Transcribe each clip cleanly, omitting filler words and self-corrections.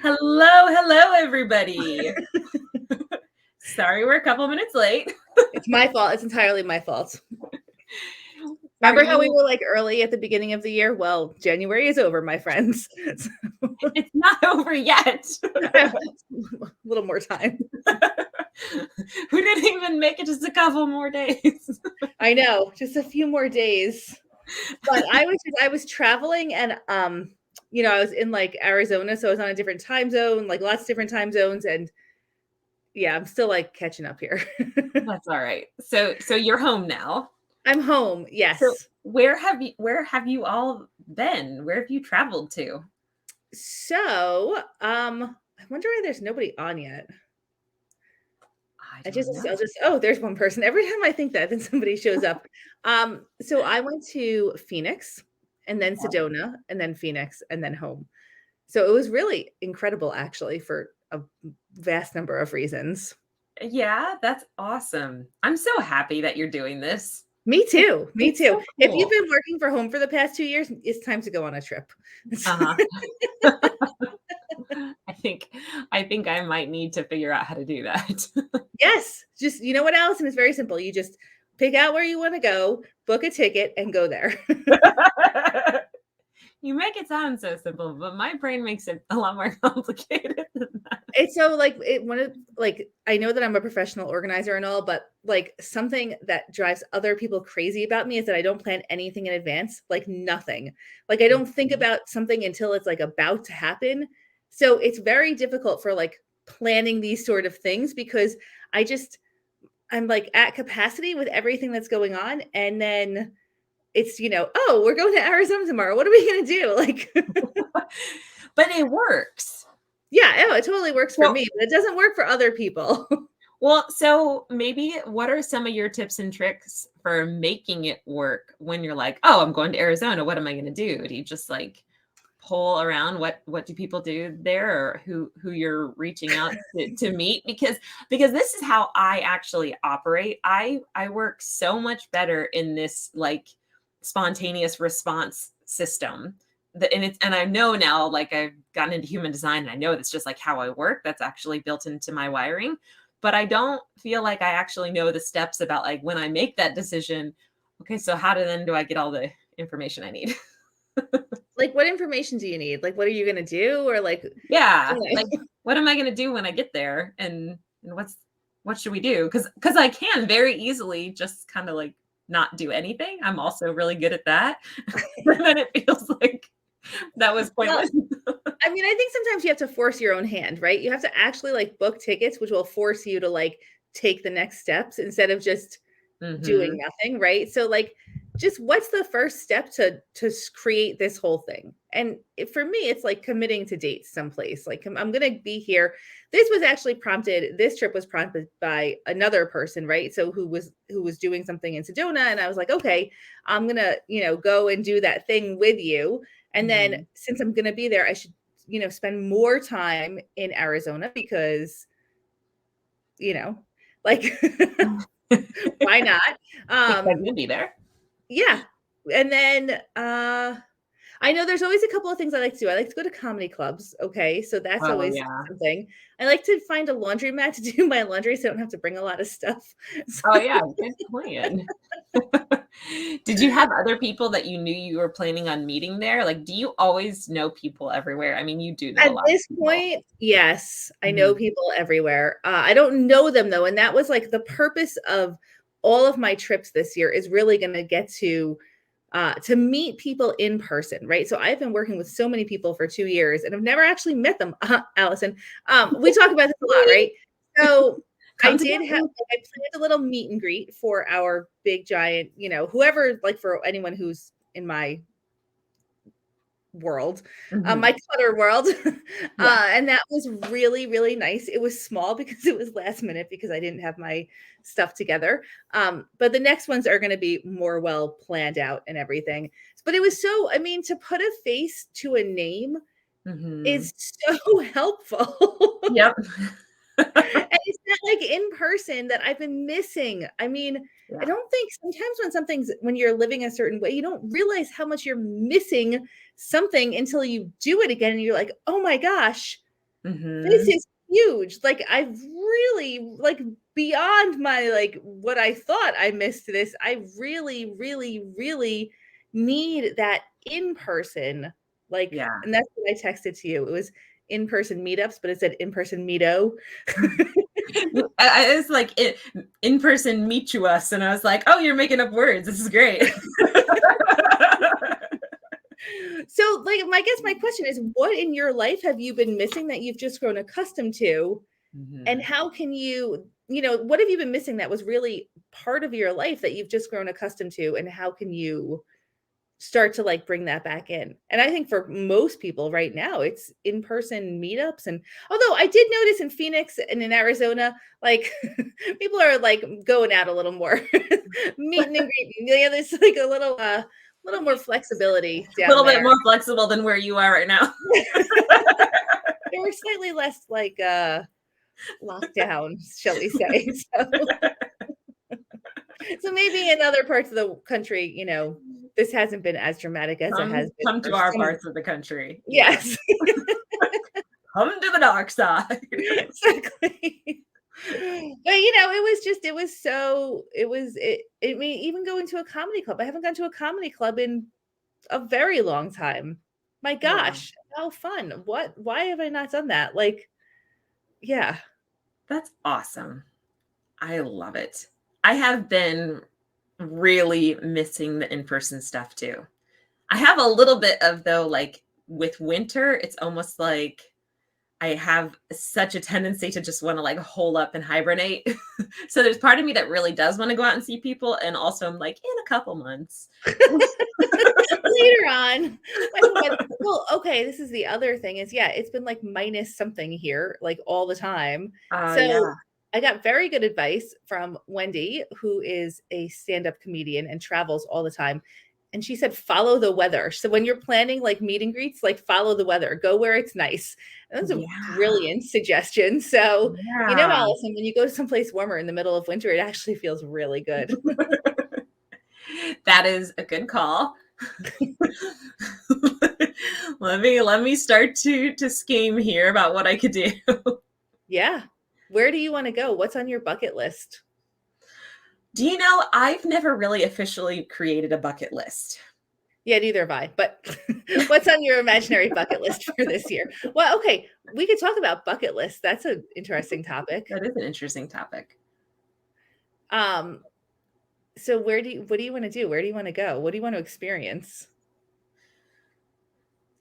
Hello, everybody. Sorry, we're a couple minutes late. It's my fault. It's entirely my fault. Remember how we were like early at the beginning of the year? Well, January is over, my friends. It's not over yet. A little more time. We didn't even make it just a couple more days. I know, just a few more days. But I was traveling and I was in like Arizona, so I was on a different time zone, like lots of different time zones, and yeah, I'm still like catching up here. That's all right. So you're home now. I'm home. Yes. So where have you all been? Where have you traveled to? So, I wonder why there's nobody on yet. There's one person. Every time I think that, then somebody shows up. So I went to Phoenix and then Sedona and then Phoenix and then home. So it was really incredible, actually, for a vast number of reasons. Yeah, that's awesome. I'm so happy that you're doing this. Me too. Me too. So cool. If you've been working for home for the past 2 years, it's time to go on a trip. I think I might need to figure out how to do that. Yes. Just, you know what, Allison? It's very simple. You just pick out where you want to go, book a ticket, and go there. You make it sound so simple, but my brain makes it a lot more complicated than that. It's so I know that I'm a professional organizer and all, but like something that drives other people crazy about me is that I don't plan anything in advance, like nothing. Like I don't think about something until it's like about to happen. So it's very difficult for like planning these sort of things because I'm like at capacity with everything that's going on. And then it's, oh, we're going to Arizona tomorrow. What are we going to do? Like, but it works. Yeah, it totally works for me, but it doesn't work for other people. Well, so maybe what are some of your tips and tricks for making it work when you're like, oh, I'm going to Arizona. What am I going to do? Do you just like poll around what do people do there, or who you're reaching out to meet? Because this is how I actually operate. I work so much better in this like spontaneous response system. And I know now, like I've gotten into human design and I know that's just like how I work. That's actually built into my wiring. But I don't feel like I actually know the steps about like when I make that decision. Okay, so how do I get all the information I need? Like, what information do you need? Like, what are you going to do? Or like, yeah, like what am I going to do when I get there? And what should we do? Because I can very easily just kind of like not do anything. I'm also really good at that. And then it feels like that was pointless. I mean, I think sometimes you have to force your own hand, right? You have to actually like book tickets, which will force you to like take the next steps instead of just doing nothing, right? So like, just what's the first step to create this whole thing? And for me, it's like committing to dates someplace. Like I'm going to be here. This trip was prompted by another person, right? So who was doing something in Sedona. And I was like, okay, I'm going to, go and do that thing with you. And then since I'm going to be there, I should, spend more time in Arizona because, like, why not? I'm going to be there. Yeah. And then, I know there's always a couple of things I like to do. I like to go to comedy clubs. Okay. So that's always something. I like to find a laundromat to do my laundry so I don't have to bring a lot of stuff. Oh yeah. Good plan. Did you have other people that you knew you were planning on meeting there? Like, do you always know people everywhere? I mean, you do know a lot. At this point, yes, I know people everywhere. I don't know them though. And that was like the purpose of all of my trips this year is really going to get to meet people in person, right? So I've been working with so many people for 2 years and I've never actually met them. Allison, we talk about this a lot, right? So I planned a little meet and greet for our big giant, whoever, like for anyone who's in my world, my clutter world. And that was really, really nice. It was small because it was last minute because I didn't have my stuff together. But the next ones are going to be more well planned out and everything. But it was to put a face to a name is so helpful. Yep. And it's not like in person that I've been missing. I mean, I don't think sometimes when you're living a certain way, you don't realize how much you're missing something until you do it again and you're like, oh my gosh, this Mhm. is huge. Like I've really like beyond my like what I thought I missed this. I really, really, really need that in person. Like, Yeah. and that's what I texted to you. It was in person meetups, but it said in person meeto. I was like, in person meet you us. And I was like, oh, you're making up words. This is great. So, like, I guess my question is, what in your life have you been missing that you've just grown accustomed to? And Mhm. how can you, what have you been missing that was really part of your life that you've just grown accustomed to? And how can you start to like bring that back in? And I think for most people right now, it's in-person meetups. And although I did notice in Phoenix and in Arizona, like people are like going out a little more, meeting and greeting. Yeah, there's like a little more flexibility A down little bit there. more flexible than where you are right now. They were slightly less like lockdown, shall we say. So maybe in other parts of the country, this hasn't been as dramatic as it has been Come for to our some. parts of the country. Yeah. Yes, Come to the dark side. exactly. But I mean, even going to a comedy club. I haven't gone to a comedy club in a very long time. My Wow. gosh, how fun. Why have I not done that? Like, yeah. That's awesome. I love it. I have been really missing the in-person stuff too. I have a little bit of though, like with winter, it's almost like I have such a tendency to just want to like hole up and hibernate. So there's part of me that really does want to go out and see people. And also I'm like, in a couple months. Later on. Well, okay, this is the other thing is, yeah, it's been like minus something here, like all the time. So Yeah. I got very good advice from Wendy, who is a stand-up comedian and travels all the time. And she said, follow the weather. So when you're planning like meet and greets, like follow the weather, go where it's nice. And that's a Yeah. brilliant suggestion. So, Yeah. Allison, when you go to someplace warmer in the middle of winter, it actually feels really good. That is a good call. let me start to scheme here about what I could do. Yeah. Where do you want to go? What's on your bucket list? Do you know, I've never really officially created a bucket list. Yeah, neither have I. But what's on your imaginary bucket list for this year? Well, okay, we could talk about bucket lists. That's an interesting topic. That is an interesting topic. Um, so what do you want to do? Where do you want to go? What do you want to experience?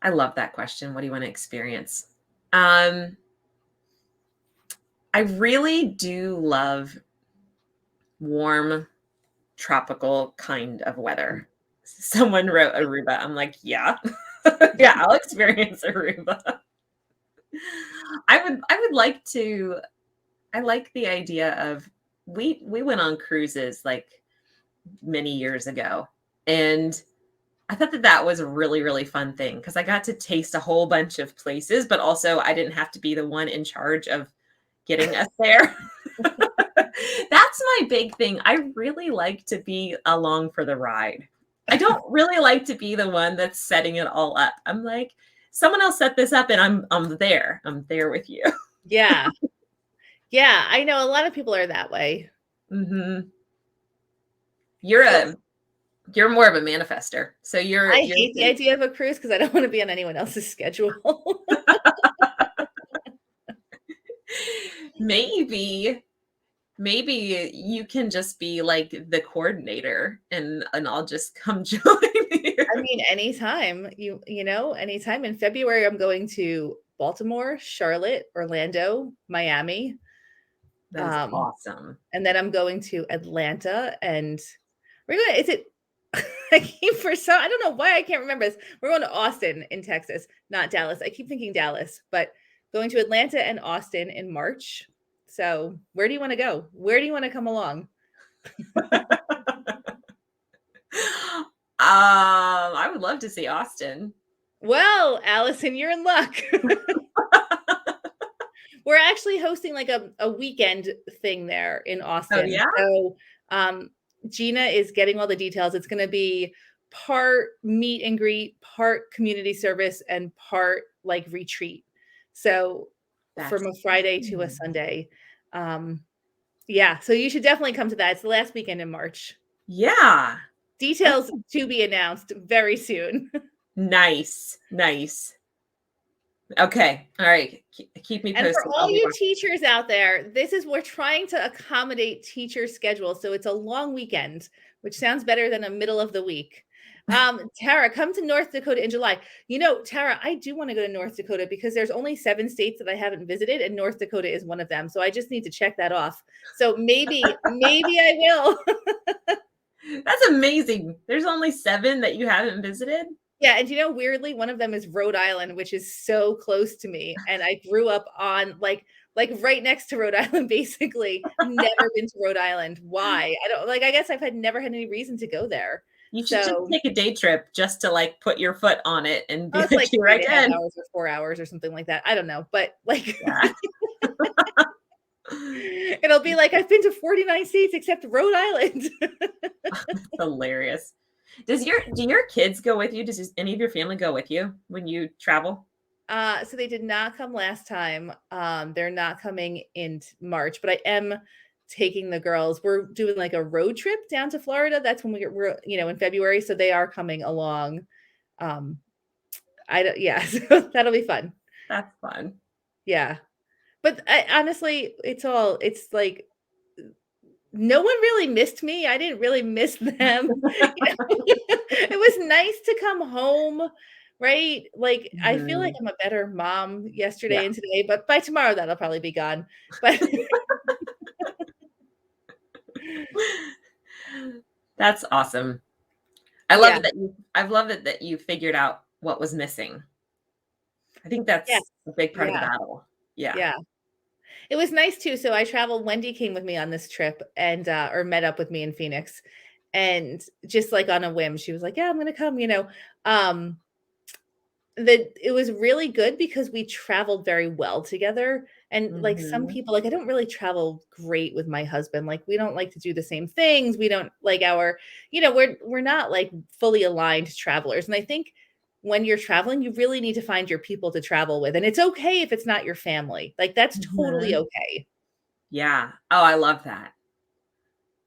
I love that question. What do you want to experience? Um, I really do love warm, tropical kind of weather. Someone wrote Aruba. I'm like, yeah. Yeah, I'll experience Aruba. I would like to. I like the idea of we went on cruises like many years ago, and I thought that that was a really, really fun thing because I got to taste a whole bunch of places, but also I didn't have to be the one in charge of getting us there. That's my big thing. I really like to be along for the ride. I don't really like to be the one that's setting it all up. I'm like, someone else set this up and I'm there. I'm there with you. Yeah. Yeah, I know a lot of people are that way. Mhm. You're So a you're more of a manifester. So I you're hate the idea of a cruise because I don't want to be on anyone else's schedule. maybe maybe you can just be like the coordinator and I'll just come join you. I mean, anytime anytime in February, I'm going to Baltimore, Charlotte, Orlando, Miami. That is Um, awesome. and then I'm going to Atlanta and we're going is it I keep for some I don't know why I can't remember this. We're going to Austin in Texas, not Dallas. I keep thinking Dallas, but going to Atlanta and Austin in March. So, where do you want to go? Where do you want to come along? I would love to see Austin. Well, Allison, you're in luck. We're actually hosting like a weekend thing there in Oh Austin. yeah? So Gina is getting all the details. It's going to be part meet and greet, part community service, and part like retreat. So from a Friday to a Sunday. Yeah, so you should definitely come to that. It's the last weekend in March. Yeah. Details to be announced very soon. Nice. Okay. All right. Keep me And for posted. all you teachers out there, we're trying to accommodate teacher schedules. So it's a long weekend, which sounds better than a middle of the week. Tara, come to North Dakota in July. Tara, I do want to go to North Dakota because there's only 7 states that I haven't visited, and North Dakota is one of them. So I just need to check that off. So maybe I will. That's amazing. There's only 7 that you haven't visited. Yeah, and weirdly, one of them is Rhode Island, which is so close to me, and I grew up on like right next to Rhode Island, basically. Never been to Rhode Island. Why? I don't I guess I've never had any reason to go there. You should just take a day trip just to put your foot on it and be it's like here 3.5 hours or 4 hours or something like that. I don't know, but yeah. It'll be like I've been to 49 states except Rhode Island. Hilarious. Do your kids go with you? Does any of your family go with you when you travel? So they did not come last time. They're not coming in March, but I am taking the girls. We're doing like a road trip down to Florida. That's when we're in February, so they are coming along. So that'll be fun. That's fun. Yeah. But honestly, it's like no one really missed me. I didn't really miss them. It was nice to come home, right? I feel like I'm a better mom yesterday and today, but by tomorrow that'll probably be gone. But that's awesome. I love it that you figured out what was missing. I think that's a big part of the battle. Yeah. It was nice too. So I traveled. Wendy came with me on this trip and or met up with me in Phoenix, and just like on a whim, she was like, "Yeah, I'm going to come." It was really good because we traveled very well together. And some people, I don't really travel great with my husband. We don't like to do the same things. We don't like we're not fully aligned travelers. And I think when you're traveling, you really need to find your people to travel with. And it's okay if it's not your family. That's totally okay. Yeah. Oh, I love that.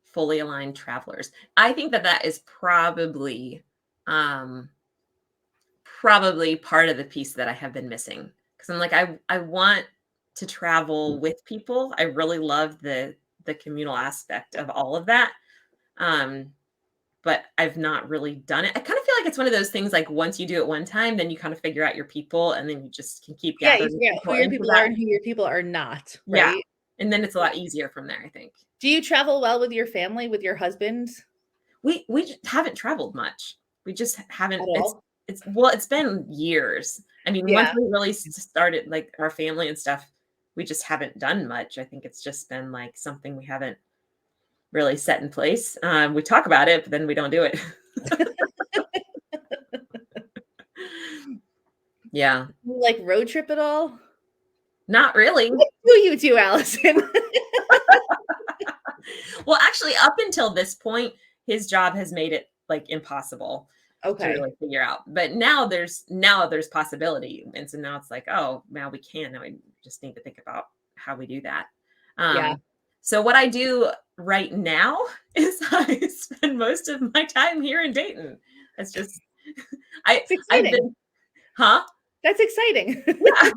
Fully aligned travelers. I think that is probably part of the piece that I have been missing. Because I'm I want to travel with people. I really love the communal aspect of all of that. But I've not really done it. I kind of feel like it's one of those things once you do it one time, then you kind of figure out your people and then you just can keep gathering who your people are and who your people are not, right? Yeah. And then it's a lot easier from there, I think. Do you travel well with your family, with your husband? We just haven't traveled much. We just haven't. It's been years. I mean, once we really started our family and stuff, we just haven't done much. I think it's just been something we haven't really set in place. We talk about it, but then we don't do it. Yeah. You road trip at all? Not really. What do you do, Allison? Well, actually, up until this point, his job has made it impossible to really figure out. But now there's possibility. And so now it's oh, now we can. Now we just need to think about how we do that. So what I do right now is I spend most of my time here in Dayton. It's just it's exciting. That's exciting. Yeah.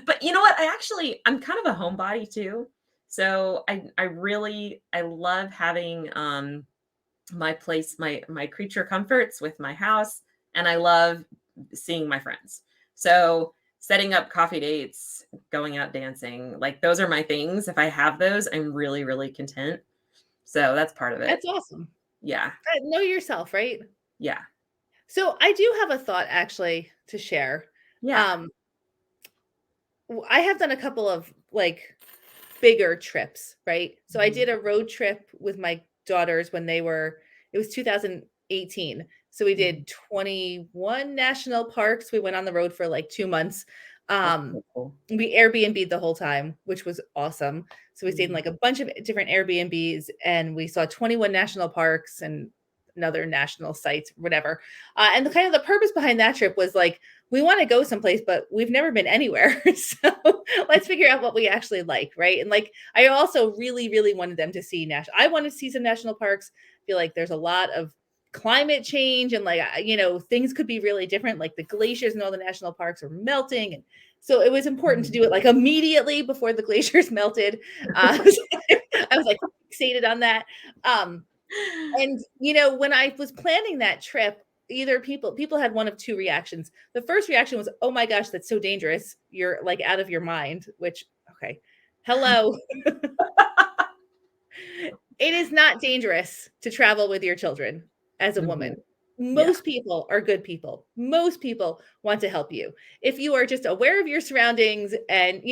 But you know what? I'm kind of a homebody too. So I love having my place, my creature comforts with my house, and I love seeing my friends. So setting up coffee dates, going out dancing, those are my things. If I have those, I'm really, really content. So that's part of it. That's awesome. Yeah. Know yourself, right? Yeah. So I do have a thought actually to share. Yeah. I have done a couple of bigger trips, right? So I did a road trip with my daughters it was 2018. So we did 21 national parks. We went on the road for 2 months. Cool. We Airbnb'd the whole time, which was awesome. So we stayed in a bunch of different Airbnbs and we saw 21 national parks and another national site, whatever. And the kind of the purpose behind that trip was like, we want to go someplace, but we've never been anywhere. So let's figure out what we actually like, right? And like, I also really, really wanted them to see I wanted to see some national parks. I feel like there's a lot of climate change and like, things could be really different. Like the glaciers and all the national parks are melting. And so it was important to do it like immediately before the glaciers melted. I was like fixated on that. And when I was planning that trip, either people had one of two reactions. The first reaction was, oh my gosh, that's so dangerous. You're like out of your mind, which, okay. Hello. It is not dangerous to travel with your children as a woman. Most people are good people. Most people want to help you. If you are just aware of your surroundings and,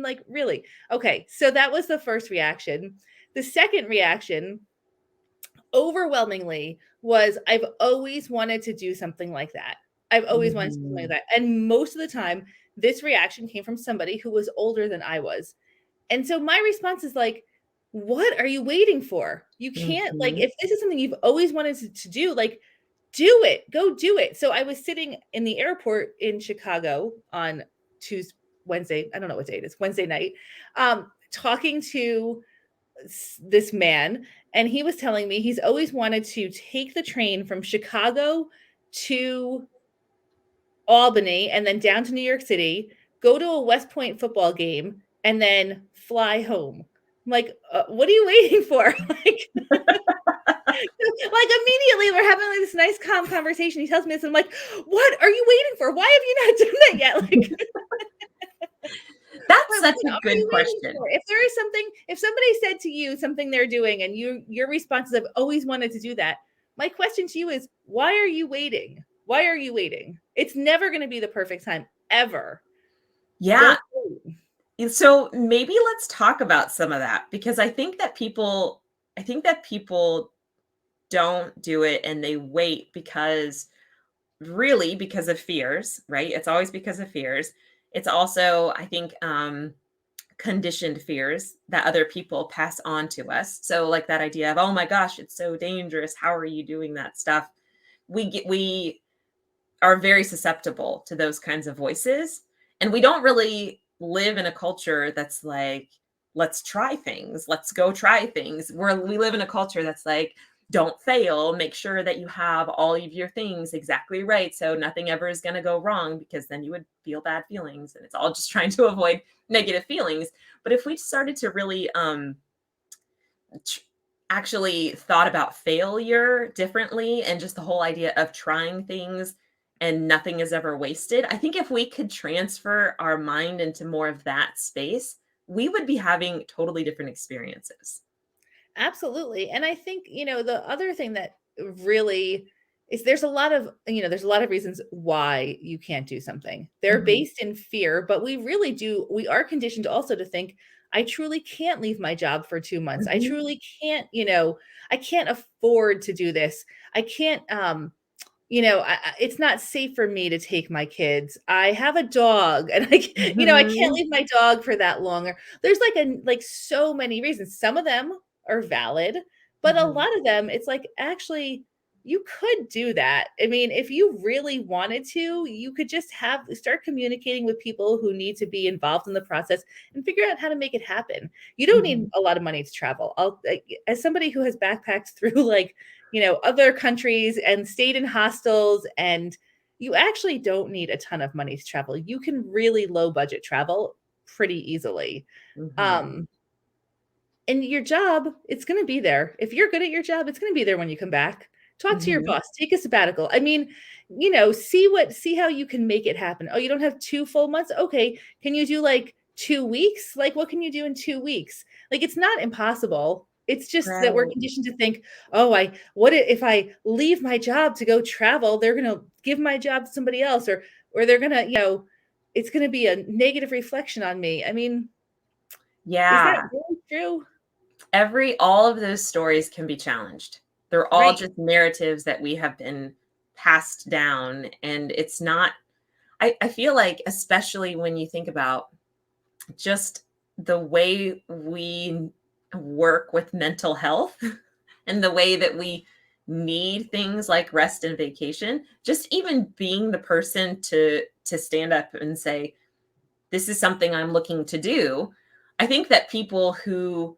like really. Okay. So that was the first reaction. The second reaction overwhelmingly was I've always wanted to do something like that. I've always wanted to do something like that. And most of the time, this reaction came from somebody who was older than I was. And so my response is like, what are you waiting for? You can't, like, if this is something you've always wanted to do, like, do it, go do it. So I was sitting in the airport in Chicago on Wednesday. I don't know what day it is, Wednesday night, talking to this man. And he was telling me he's always wanted to take the train from Chicago to Albany and then down to New York City, go to a West Point football game, and then fly home. I'm like, what are you waiting for? Like, like immediately we're having like this nice calm conversation. He tells me this, and I'm like, what are you waiting for? Why have you not done that yet? Like, that's such a good question. If there is something, if somebody said to you something they're doing and your response is, I've always wanted to do that. My question to you is, why are you waiting? Why are you waiting? It's never going to be the perfect time ever. Yeah. So maybe let's talk about some of that, because I think that people don't do it and they wait because of fears, right? It's always because of fears. It's also, I think, conditioned fears that other people pass on to us. So like that idea of, oh my gosh, it's so dangerous. How are you doing that stuff? We are very susceptible to those kinds of voices. And we don't really live in a culture that's like, let's try things. Let's go try things. We live in a culture that's like, don't fail. Make sure that you have all of your things exactly right, so nothing ever is going to go wrong, because then you would feel bad feelings. And it's all just trying to avoid negative feelings. But if we started to really actually thought about failure differently, and just the whole idea of trying things and nothing is ever wasted, I think if we could transfer our mind into more of that space, we would be having totally different experiences. Absolutely. And I think, the other thing that really is, there's a lot of reasons why you can't do something. They're based in fear, but we are conditioned also to think, I truly can't leave my job for 2 months. I truly can't, I can't afford to do this. I can't, it's not safe for me to take my kids. I have a dog and I can't leave my dog for that long. Or there's like so many reasons. Some of them are valid, but a lot of them, it's like, actually, you could do that. I mean, if you really wanted to, you could just start communicating with people who need to be involved in the process and figure out how to make it happen. You don't need a lot of money to travel. As somebody who has backpacked through like, other countries and stayed in hostels, and you actually don't need a ton of money to travel. You can really low budget travel pretty easily. And your job, it's going to be there. If you're good at your job, it's going to be there when you come back. Talk to your boss, take a sabbatical. I mean, see how you can make it happen. Oh, you don't have 2 full months? Okay. Can you do like 2 weeks? Like, what can you do in 2 weeks? Like, it's not impossible. It's just that we're conditioned to think, oh, what if I leave my job to go travel? They're going to give my job to somebody else, or they're going to, it's going to be a negative reflection on me. I mean, yeah. Is that really true? All of those stories can be challenged. They're all just narratives that we have been passed down. And it's not, I feel like, especially when you think about just the way we work with mental health and the way that we need things like rest and vacation, just even being the person to stand up and say, this is something I'm looking to do. I think that people who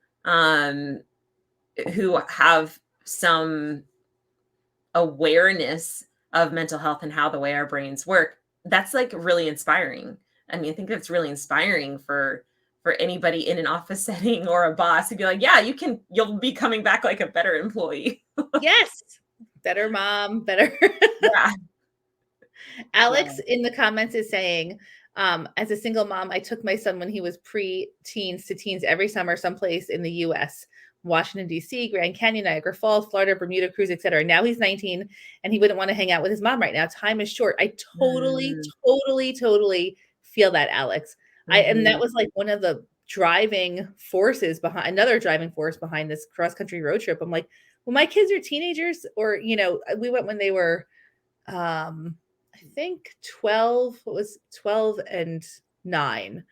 have some awareness of mental health and how the way our brains work, that's like really inspiring. I mean, I think that's really inspiring for anybody in an office setting or a boss to be like, yeah, you'll be coming back like a better employee. Yes. Better mom, better. Yeah. Alex in the comments is saying, as a single mom, I took my son when he was pre-teens to teens every summer, someplace in the US, Washington, D.C., Grand Canyon, Niagara Falls, Florida, Bermuda cruise, etc. Now he's 19 and he wouldn't want to hang out with his mom right now. Time is short. I totally, Mm, totally feel that, Alex. And that mhm. was like one of the driving forces behind another driving force behind this cross-country road trip. I'm like, well, my kids are teenagers, or we went when they were I think 12, what was 12 and 9.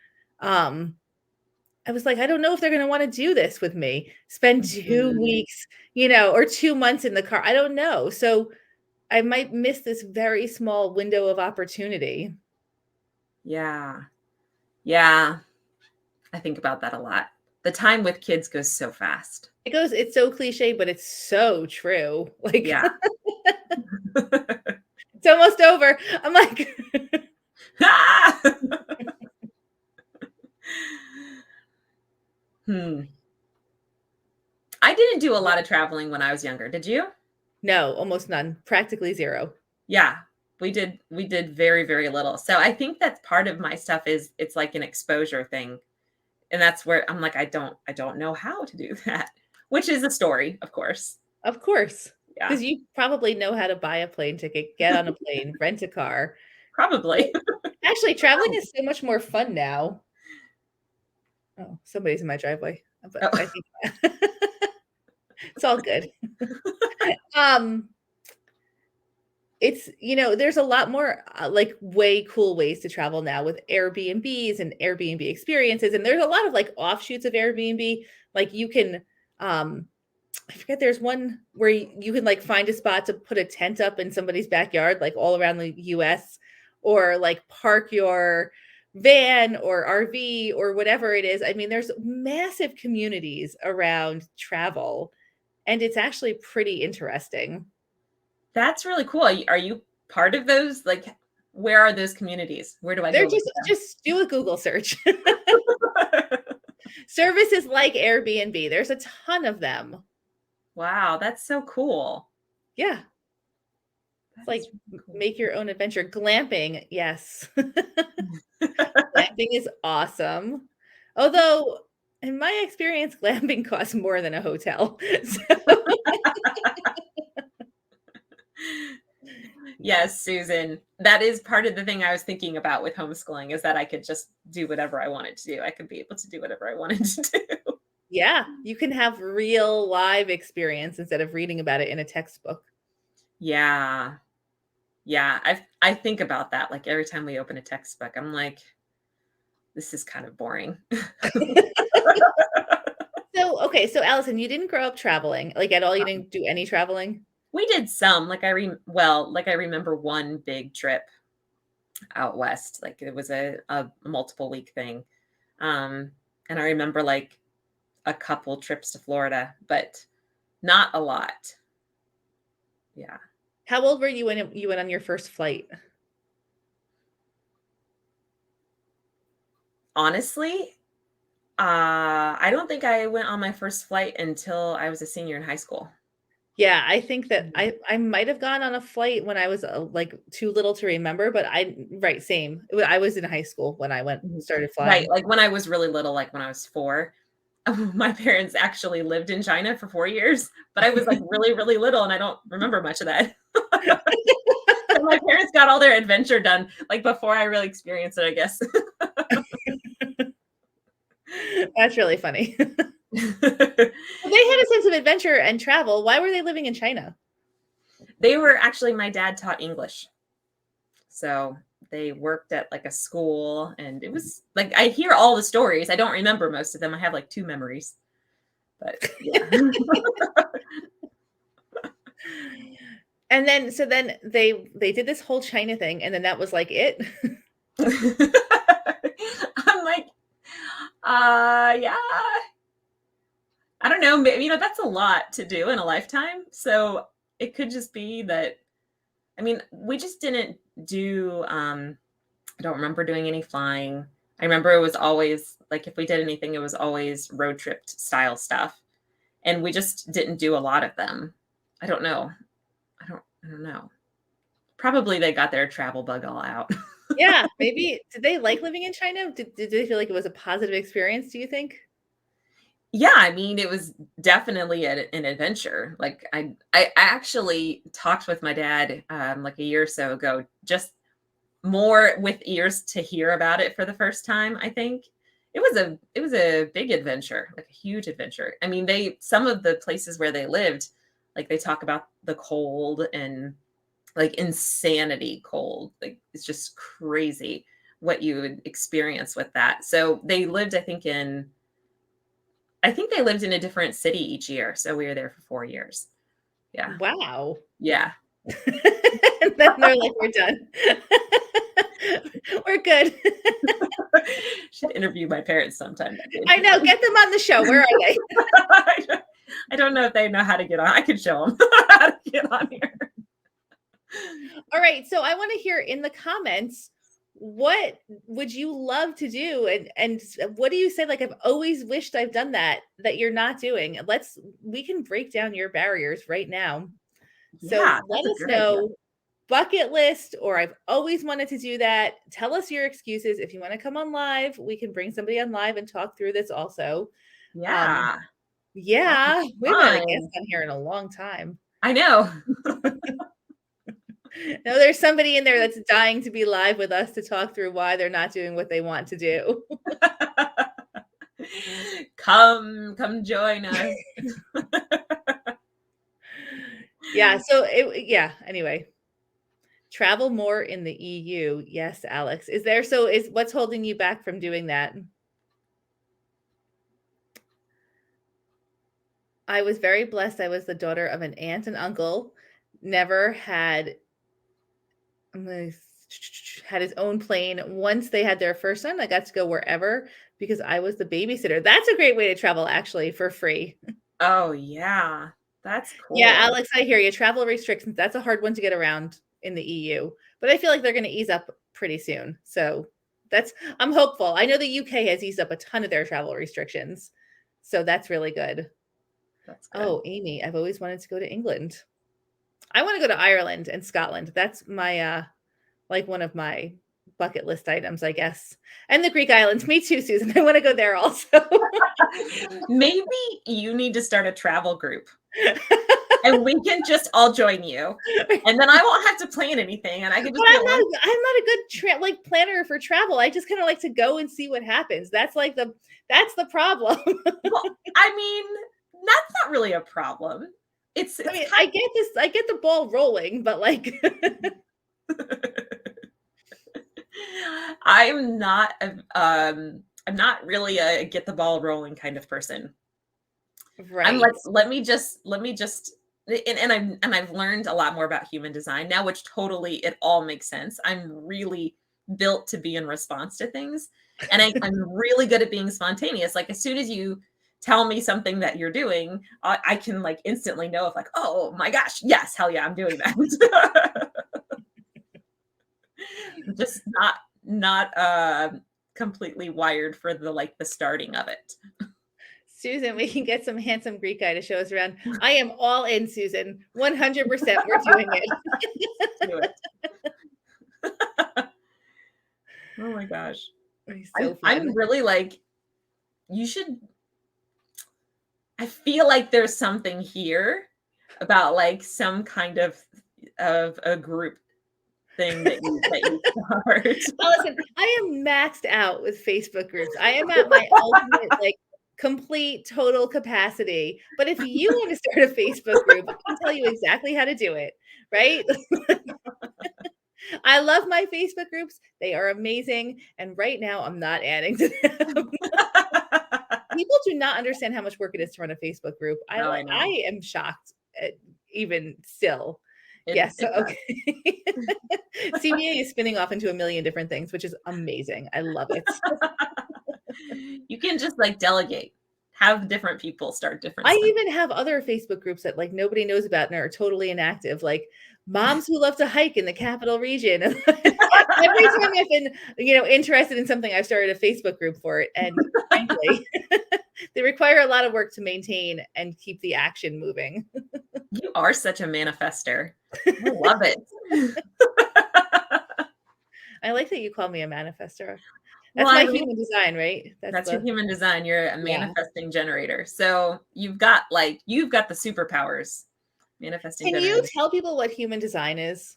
I was like, I don't know if they're going to want to do this with me. Spend 2 Mhm. weeks, or 2 months in the car. I don't know. So I might miss this very small window of opportunity. Yeah. Yeah. I think about that a lot. The time with kids goes so fast. It's so cliche, but it's so true. Like Yeah. it's almost over. I'm like, Hmm. I didn't do a lot of traveling when I was younger. Did you? no, almost none, practically zero. Yeah. We did very, very little. So I think that's part of my stuff is it's like an exposure thing. And that's where I'm like, I don't know how to do that, which is a story, of course. Of course, Yeah. because you probably know how to buy a plane ticket, get on a plane, rent a car. Probably. Actually, traveling is so much more fun now. Oh, somebody's in my driveway, but I Oh. think it's all good. Um, there's a lot more like way cool ways to travel now with Airbnbs and Airbnb experiences, and there's a lot of like offshoots of Airbnb. Like you can, I forget, there's one where you can like find a spot to put a tent up in somebody's backyard, like all around the US, or like park your van or RV or whatever it is. I mean, there's massive communities around travel, and it's actually pretty interesting. That's really cool. Are you part of those? Like, where are those communities? Where do I They're go look just do a Google search. at them? Services like Airbnb, there's a ton of them. Wow, that's so cool. Yeah, it's That is like really cool. make your own adventure. Glamping, yes. Glamping is awesome. Although, in my experience, glamping costs more than a hotel. So Yes, Susan. That is part of the thing I was thinking about with homeschooling is that I could just do whatever I wanted to do. I could be able to do whatever I wanted to do. yeah, you can have real live experience instead of reading about it in a textbook. Yeah. Yeah. I think about that like every time we open a textbook. I'm like, this is kind of boring. So, okay, so Allison, you didn't grow up traveling, like, at all? You Um, didn't do any traveling? we did some, like like I remember one big trip out west. Like it was a multiple week thing. Um, and I remember like a couple trips to Florida, but not a lot. Yeah. How old were you when you went on your first flight? Honestly, I don't think I went on my first flight until I was a senior in high school. Yeah, I think that Mhm. I might have gone on a flight when I was, like, too little to remember, but right, same. I was in high school when I Mhm. started Right, flying. like when I was really little, like when I was 4, my parents actually lived in China for 4 years, but I was like really, really little and I don't remember much of that. So my parents got all their adventure done, like before I really experienced it, I guess. That's really funny. Well, they had a sense of adventure and travel. Why were they living in China? They were actually my dad taught English. So they worked at like a school and it was like I hear all the stories. I don't remember most of them. I have like 2 memories. But yeah. And then, so then they did this whole China thing, and then that was like it. I'm like, yeah. I don't know. Maybe, that's a lot to do in a lifetime. So it could just be that, I mean, we just didn't do, I don't remember doing any flying. I remember it was always like, if we did anything, it was always road trip style stuff. And we just didn't do a lot of them. I don't know. I don't know. Probably they got their travel bug all out. Yeah, maybe. Did they like living in China? Did they feel like it was a positive experience, do you think? Yeah, I mean, it was definitely an adventure. Like I actually talked with my dad like a year or so ago, just more with ears to hear about it for the first time. I think it was a big adventure, like a huge adventure. I mean, some of the places where they lived, like they talk about the cold and like insanity cold. Like it's just crazy what you would experience with that. So they lived, I think they lived in a different city each year. So we were there for 4 years. Yeah. Wow. Yeah. And then they're like, we're done. We're good. Should interview my parents sometime. I know. Get them on the show. Where are they? I don't know if they know how to get on. I could show them how to get on here. All right. So I want to hear in the comments, what would you love to do? And what do you say? Like, I've always wished I've done that you're not doing. We can break down your barriers right now. So Yeah, let that's a us good know, idea. bucket list, or I've always wanted to do that. Tell us your excuses. If you want to come on live, we can bring somebody on live and talk through this also. Yeah. Yeah, That'd be we haven't had a guest fun. on here in a long time. I know. No, there's somebody in there that's dying to be live with us to talk through why they're not doing what they want to do. Come join us. Yeah. So anyway, travel more in the EU. Yes, Alex. Is what's holding you back from doing that? I was very blessed. I was the daughter of an aunt and uncle. Never had had his own plane. Once they had their first son, I got to go wherever because I was the babysitter. That's a great way to travel, actually, for free. Oh yeah. That's Yeah, cool. Alex, I hear you. Travel restrictions, that's a hard one to get around in the EU, but I feel like they're going to ease up pretty soon. So I'm hopeful. I know the UK has eased up a ton of their travel restrictions. So that's really good. That's good. Oh, Amy, I've always wanted to go to England. I want to go to Ireland and Scotland. That's my like one of my bucket list items, I guess. And the Greek islands. Me too, Susan. I want to go there also. Maybe you need to start a travel group and we can just all join you. And then I won't have to plan anything and I can just But be I'm not a good planner for travel. I just kind of like to go and see what happens. That's the problem. Well, I mean, that's not really a problem. It's I mean, kind I get the ball rolling, but like I'm not I'm not really a get the ball rolling kind of person. I'm right. like, let me just and I've learned a lot more about human design now, which totally it all makes sense. I'm really built to be in response to things. And I'm really good at being spontaneous. Like as soon as you tell me something that you're doing, I can like instantly know if like, oh my gosh, yes, hell yeah, I'm doing that. Just not completely wired for the starting of it. Susan, we can get some handsome Greek guy to show us around. I am all in, Susan. 100%. We're doing it. Do it. Oh my gosh. It's so I'm fun. really like, you should, I feel like there's something here about like some kind of a group thing that you start. Allison, I am maxed out with Facebook groups. I am at my ultimate, like, complete total capacity. But if you want to start a Facebook group, I can tell you exactly how to do it, right? I love my Facebook groups. They are amazing. And right now, I'm not adding to them. People do not understand how much work it is to run a Facebook group. Oh, I know. I am shocked. even still. Yes. So, okay. CBA is spinning off into a million different things, which is amazing. I love it. You can just like delegate, have different people start different I stuff. even have other Facebook groups that like nobody knows about and are totally inactive, like moms who love to hike in the capital region. Every time I've been, interested in something, I've started a Facebook group for it. And frankly, they require a lot of work to maintain and keep the action moving. You are such a manifester. I love it. I like that you call me a manifester. Well, That's my human design, right? That's your human design. You're a Yeah. manifesting generator. So you've got the superpowers. Manifesting Can you generator. tell people what human design is?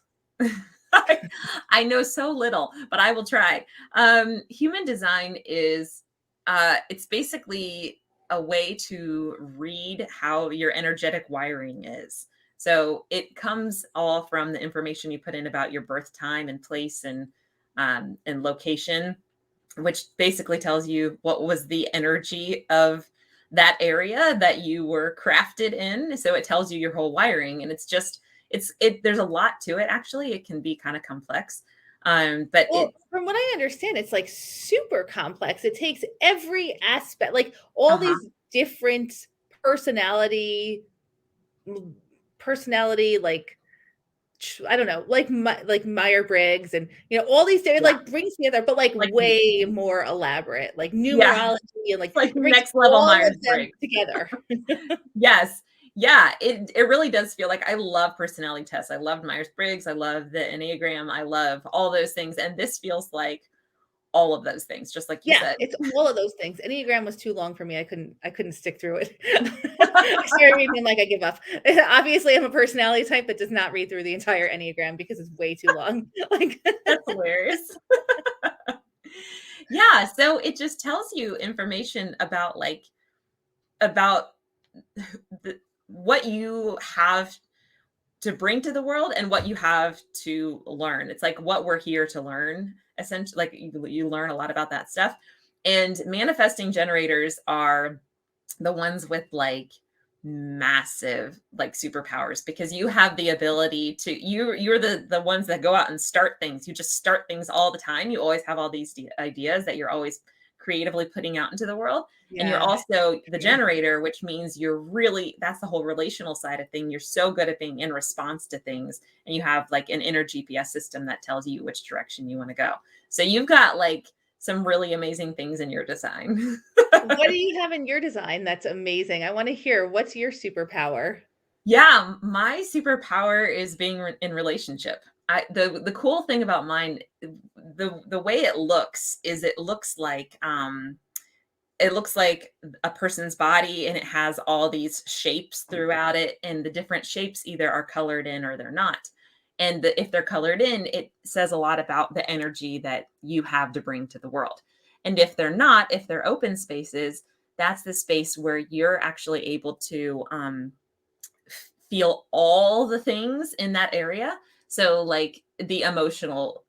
I know so little, but I will try. Human design is it's basically a way to read how your energetic wiring is. So it comes all from the information you put in about your birth time and place and location, which basically tells you what was the energy of that area that you were crafted in. So it tells you your whole wiring, and there's a lot to it. Actually, it can be kind of complex. But from what I understand, it's like super complex. It takes every aspect, like all these different personality, like I don't know, like Myers-Briggs and all these different like brings together, but like way more elaborate, like numerology and like next level Myers-Briggs together. Yes. Yeah, it really does feel like I love personality tests. I love Myers-Briggs. I love the Enneagram. I love all those things. And this feels like all of those things, just like you said. It's all of those things. Enneagram was too long for me. I couldn't stick through it. I started reading like I give up. Obviously, I'm a personality type that does not read through the entire Enneagram because it's way too long. Like that's hilarious. Yeah, so it just tells you information about what you have to bring to the world and what you have to learn. It's like what we're here to learn, essentially. Like you learn a lot about that stuff. And manifesting generators are the ones with like massive like superpowers, because you have the ability to you're the ones that go out and start things. You just start things all the time. You always have all these ideas that you're always creatively putting out into the world. And you're also the generator, which means that's the whole relational side of thing. You're so good at being in response to things, and you have like an inner GPS system that tells you which direction you want to go. So you've got like some really amazing things in your design. What do you have in your design? That's amazing. I want to hear, what's your superpower? Yeah, my superpower is being in relationship. The cool thing about mine, the way it looks is it looks like a person's body, and it has all these shapes throughout it, and the different shapes either are colored in or they're not. And if they're colored in, it says a lot about the energy that you have to bring to the world. And if they're not, if they're open spaces, that's the space where you're actually able to feel all the things in that area. So like the emotional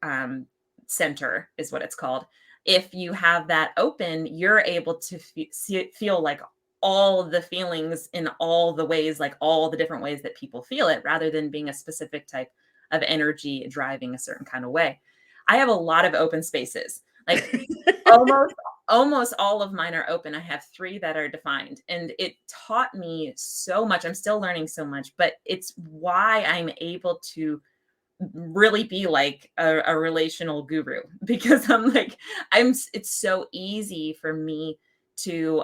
center is what it's called. If you have that open, you're able to feel like all the feelings in all the ways, like all the different ways that people feel it, rather than being a specific type of energy driving a certain kind of way. I have a lot of open spaces, like almost all of mine are open. I have 3 that are defined, and it taught me so much. I'm still learning so much, but it's why I'm able to really be like a relational guru, because it's so easy for me to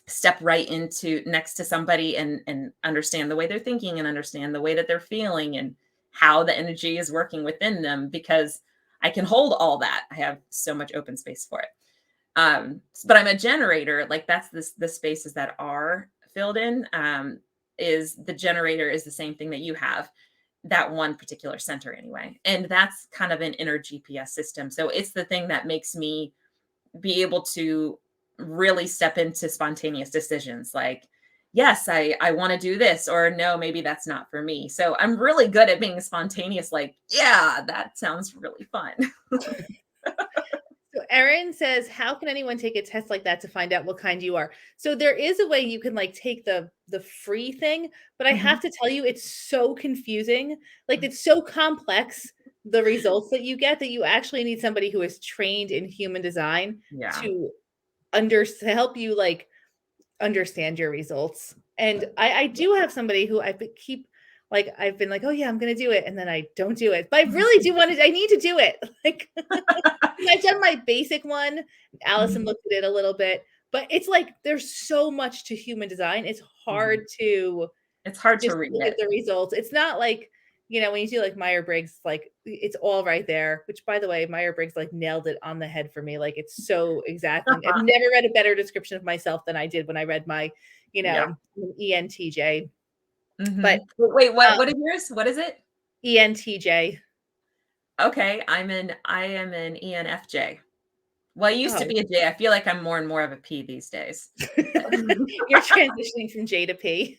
step right into next to somebody and understand the way they're thinking and understand the way that they're feeling and how the energy is working within them, because I can hold all that. I have so much open space for it. But I'm a generator. Like that's the spaces that are filled in. Is the generator is the same thing that you have, that one particular center anyway. And that's kind of an inner GPS system. So it's the thing that makes me be able to really step into spontaneous decisions. Like, yes, I want to do this, or no, maybe that's not for me. So I'm really good at being spontaneous. Like, yeah, that sounds really fun. So Erin says, how can anyone take a test like that to find out what kind you are? So there is a way you can like take the free thing, but I have to tell you, it's so confusing. Like it's so complex, the results that you get, that you actually need somebody who is trained in human design Yeah. to help you like understand your results. And I do have somebody who I've been like, oh yeah, I'm gonna do it, and then I don't do it. But I really do want to. I need to do it. Like I've done my basic one. Allison looked at it a little bit, but it's like there's so much to human design. It's hard to It's hard to just read look at it. the results. It's not like, when you do like Myers-Briggs, like it's all right there, which by the way, Myers-Briggs like nailed it on the head for me. Like it's so exactly. I've never read a better description of myself than I did when I read my, Yeah. ENTJ. But Wait, what is yours? What is it? ENTJ. Okay, I am an ENFJ. Well, I used to Oh, be a J. I feel like I'm more and more of a P these days. you're transitioning from J to P.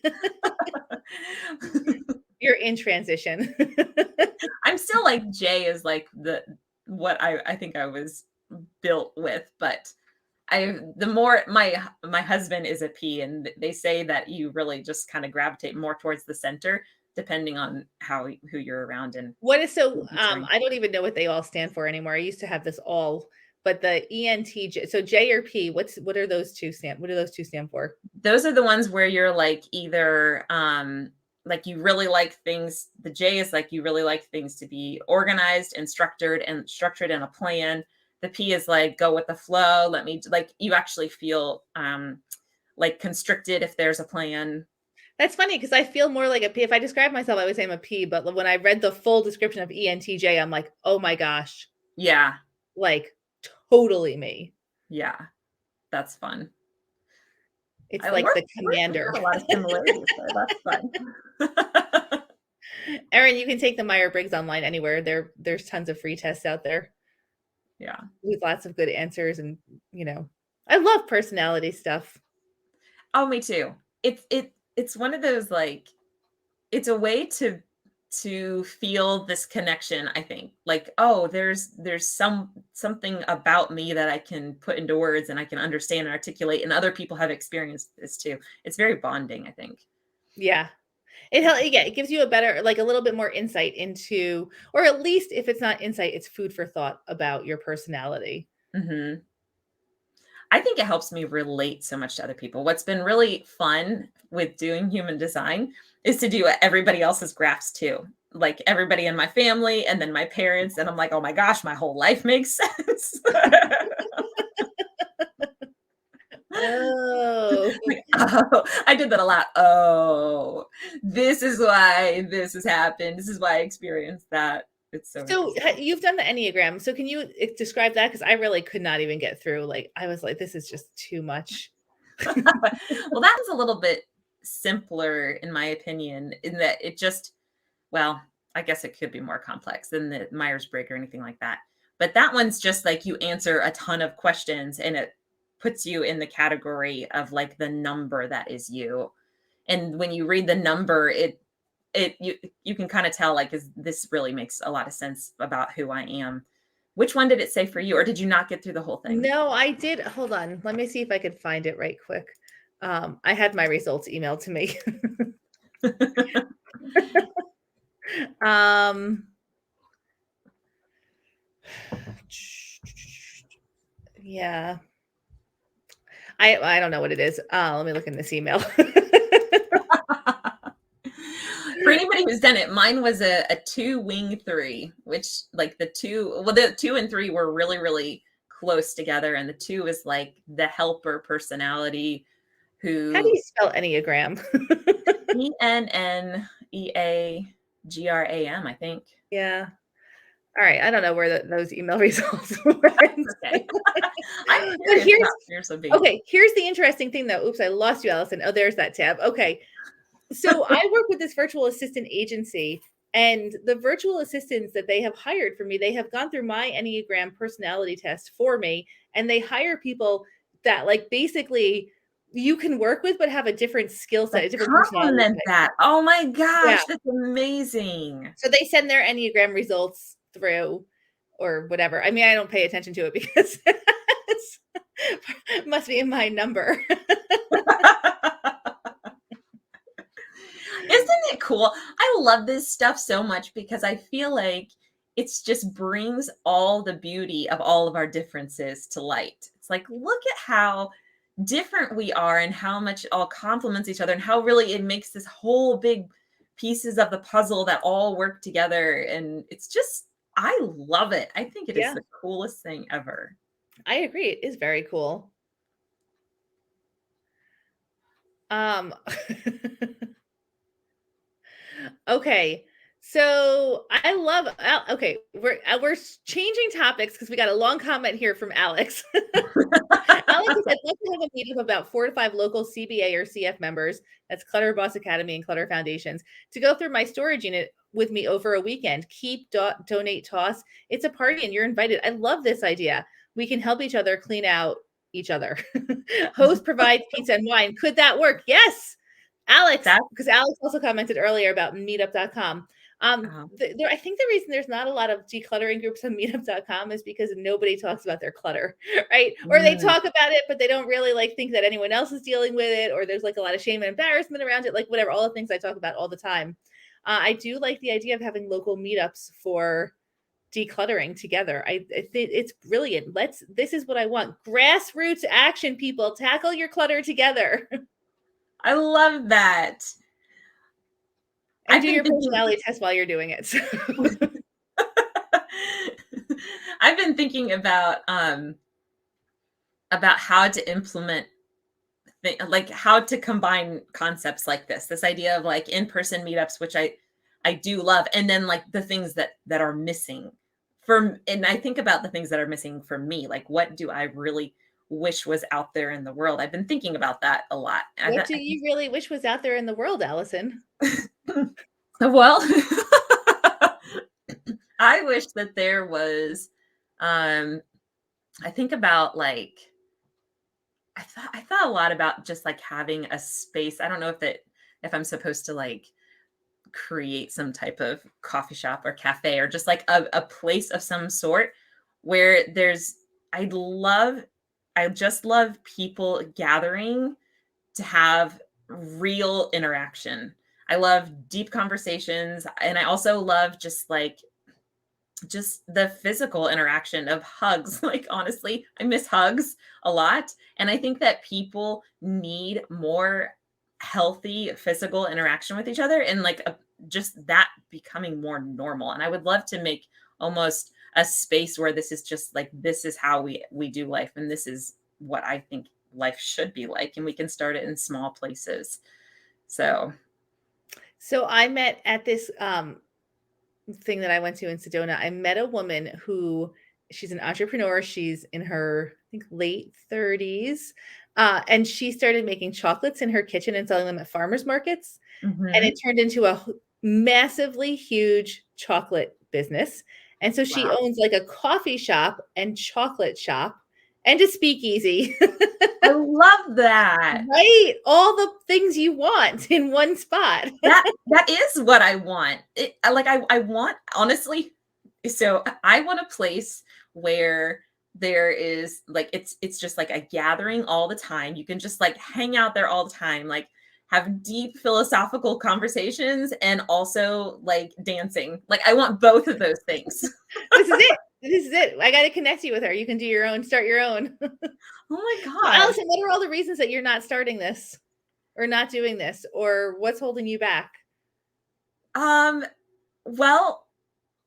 You're in transition. I'm still like J is like what I think I was built with, but the more my husband is a P, and they say that you really just kind of gravitate more towards the center depending on who you're around and What is so what you're doing. I don't even know what they all stand for anymore. I used to have this all, but the ENTJ, so J or P, what do those two stand for? Those are the ones where you're like either like you really like things. The J is like you really like things to be organized and structured in a plan. The P is like go with the flow. Let me like you actually feel like constricted if there's a plan. That's funny because I feel more like a P. If I describe myself, I would say I'm a P, but when I read the full description of ENTJ, I'm like, oh my gosh, Yeah. like totally me. Yeah. That's fun. It's I like work, the we commander. have a lot of similarities, so that's fun. Erin, you can take the Myers-Briggs online anywhere. There's tons of free tests out there Yeah. with lots of good answers, and I love personality stuff. Oh, me too. It's one of those like it's a way to feel this connection, I think. Like, oh, there's something about me that I can put into words and I can understand and articulate, and other people have experienced this too. It's very bonding, I think. Yeah. It gives you a little bit more insight into, or at least if it's not insight, it's food for thought about your personality. Hmm. I think it helps me relate so much to other people. What's been really fun with doing human design is to do everybody else's graphs too. Like everybody in my family and then my parents. And I'm like, oh my gosh, my whole life makes sense. Oh. Like, oh, I did that a lot. Oh, this is why this has happened. This is why I experienced that. It's so So interesting. you've done the Enneagram. So can you describe that? Because I really could not even get through. Like I was like, this is just too much. Well, that was a little bit simpler, in my opinion, in that well, I guess it could be more complex than the Myers-Briggs or anything like that. But that one's just like you answer a ton of questions and it puts you in the category of like the number that is you. And when you read the number, you can kind of tell like this really makes a lot of sense about who I am. Which one did it say for you, or did you not get through the whole thing? No, I did. Hold on. Let me see if I could find it right quick. I had my results emailed to me. um, yeah. I don't know what it is. Let me look in this email. For anybody who's done it, mine was a 2 wing 3, which like the 2 and 3 were really, really close together. And the 2 is like the helper personality How do who you spell Enneagram? ENNEAGRAM, I think. Yeah. All right. I don't know where those email results went. Okay. I'm But curious about yours would be. here's the interesting thing though. Oops, I lost you, Allison. Oh, there's that tab. Okay. So I work with this virtual assistant agency, and the virtual assistants that they have hired for me, they have gone through my Enneagram personality test for me, and they hire people that like basically you can work with but have a different skill set, Like a different personality compliment type. that. Oh my Yeah. gosh, that's amazing. So they send their Enneagram results through, or whatever. I mean, I don't pay attention to it because it must be in my number. Isn't it cool? I love this stuff so much because I feel like it's just brings all the beauty of all of our differences to light. It's like, look at how different we are and how much it all complements each other and how really it makes this whole big pieces of the puzzle that all work together. And it's just, I love it. I think it is Yeah, the coolest thing ever. I agree. It is very cool. Okay. So I love okay, we're changing topics because we got a long comment here from Alex. Alex said, "I'd love to have a meeting of about 4 to 5 local CBA or CF members, that's Clutter Boss Academy and Clutter Foundations, to go through my storage unit with me over a weekend. Keep, donate, toss. It's a party and you're invited." I love this idea. We can help each other clean out each other. Host provides pizza and wine. Could that work? Yes. Alex, That's because Alex also commented earlier about meetup.com. I think the reason there's not a lot of decluttering groups on meetup.com is because nobody talks about their clutter, right? Or they talk about it, but they don't really like think that anyone else is dealing with it, or there's like a lot of shame and embarrassment around it, like whatever, all the things I talk about all the time. I do like the idea of having local meetups for decluttering together. I think it's brilliant. This is what I want. Grassroots action, people. Tackle your clutter together. I love that. And I've do been your thinking personality test while you're doing it. I've been thinking about how to implement like how to combine concepts like this idea of like in-person meetups, which I do love, and then like the things that are missing and I think about the things that are missing for me, like what do I really wish was out there in the world. I've been thinking about that a lot. What do you really wish was out there in the world, Allison? Well, I wish that there was I think about like I thought a lot about just like having a space. I don't know if I'm supposed to like create some type of coffee shop or cafe or just like a place of some sort where I just love people gathering to have real interaction. I love deep conversations, and I also love just the physical interaction of hugs. Like, honestly, I miss hugs a lot. And I think that people need more healthy physical interaction with each other and like just that becoming more normal. And I would love to make almost a space where this is just like, this is how we do life. And this is what I think life should be like. And we can start it in small places. So I met at this thing that I went to in Sedona. I met a woman who she's an entrepreneur. She's in her, I think, late 30s. And she started making chocolates in her kitchen and selling them at farmers markets. And it turned into a massively huge chocolate business. And so she wow. owns like a coffee shop and chocolate shop and a speakeasy. I love that. Right? All the things you want in one spot. That is what I want. I want, honestly, so I want a place where there is like it's just like a gathering all the time. You can just like hang out there all the time, like have deep philosophical conversations and also like dancing. Like I want both of those things. This is it. This is it. I got to connect you with her. You can do your own, start your own. Oh my So, gosh. Allison, what are all the reasons that you're not starting this or not doing this, or what's holding you back? Well,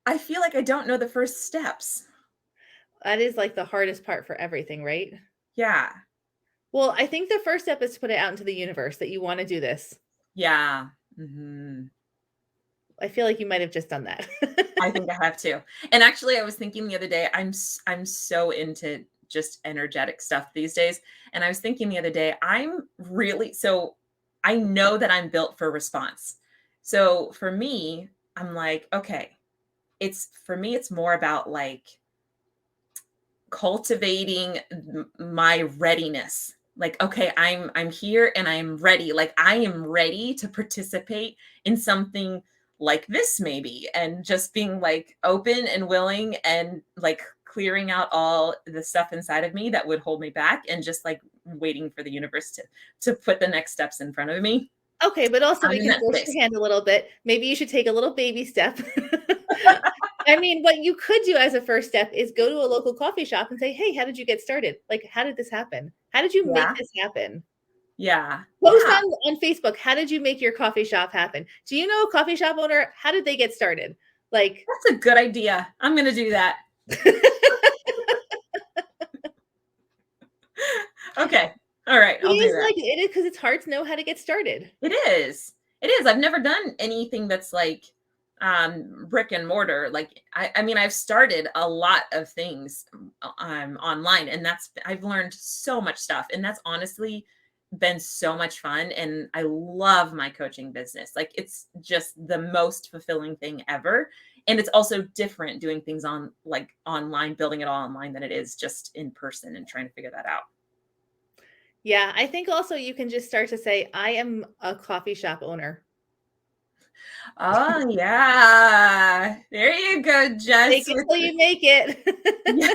I feel like I don't know the first steps. That is like the hardest part for everything, right? Yeah. Well, I think the first step is to put it out into the universe that you want to do this. Yeah. Mm-hmm. I feel like you might have just done that. I think I have too. And actually, I was thinking the other day, I'm so into just energetic stuff these days. And I was thinking the other day, so I know that I'm built for response. So for me, I'm like, okay, it's more about like cultivating my readiness. Like, okay, I'm here and I'm ready. Like I am ready to participate in something like this maybe, and just being like open and willing and like clearing out all the stuff inside of me that would hold me back and just like waiting for the universe to put the next steps in front of me. Okay, but also I'm we in can that force space. your hand a little bit. Maybe you should take a little baby step. I mean, what you could do as a first step is go to a local coffee shop and say, "Hey, how did you get started? Like, how did this happen? How did you make Yeah. this happen?" Yeah. Post Yeah. on Facebook, "How did you make your coffee shop happen? Do you know a coffee shop owner? How did they get started?" Like, That's a good idea. I'm going to do that. Okay. All right. it I'll do is that. like it is because it's hard to know how to get started. It is. It is. I've never done anything that's like brick and mortar. Like I mean, I've started a lot of things online, and I've learned so much stuff. And that's honestly been so much fun. And I love my coaching business. Like it's just the most fulfilling thing ever. And it's also different doing things on like online, building it all online than it is just in person and trying to figure that out. Yeah, I think also you can just start to say, "I am a coffee shop owner." Oh yeah. There you go, Fake Jess. it till you make it. Yeah.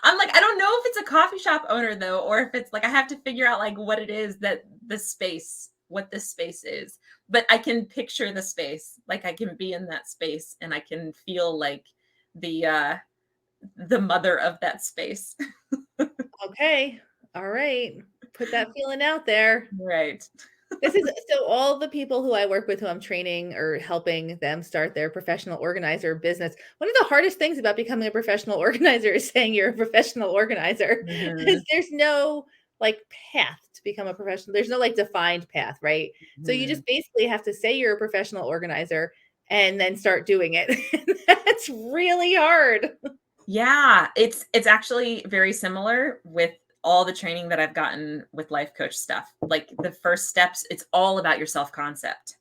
I'm like, I don't know if it's a coffee shop owner though, or if it's like I have to figure out like what it is that what this space is. But I can picture the space. Like I can be in that space and I can feel like the uh the mother of that space. Okay. All right. Put that feeling out there. Right. This is so all the people who I work with who I'm training or helping them start their professional organizer business. One of the hardest things about becoming a professional organizer is saying you're a professional organizer Mhm. because there's no like path to become a professional. There's no like defined path, right? So you Mhm. just basically have to say you're a professional organizer and then start doing it. That's really hard. Yeah, it's actually very similar with all the training that I've gotten with life coach stuff. Like the first steps, it's all about your self-concept.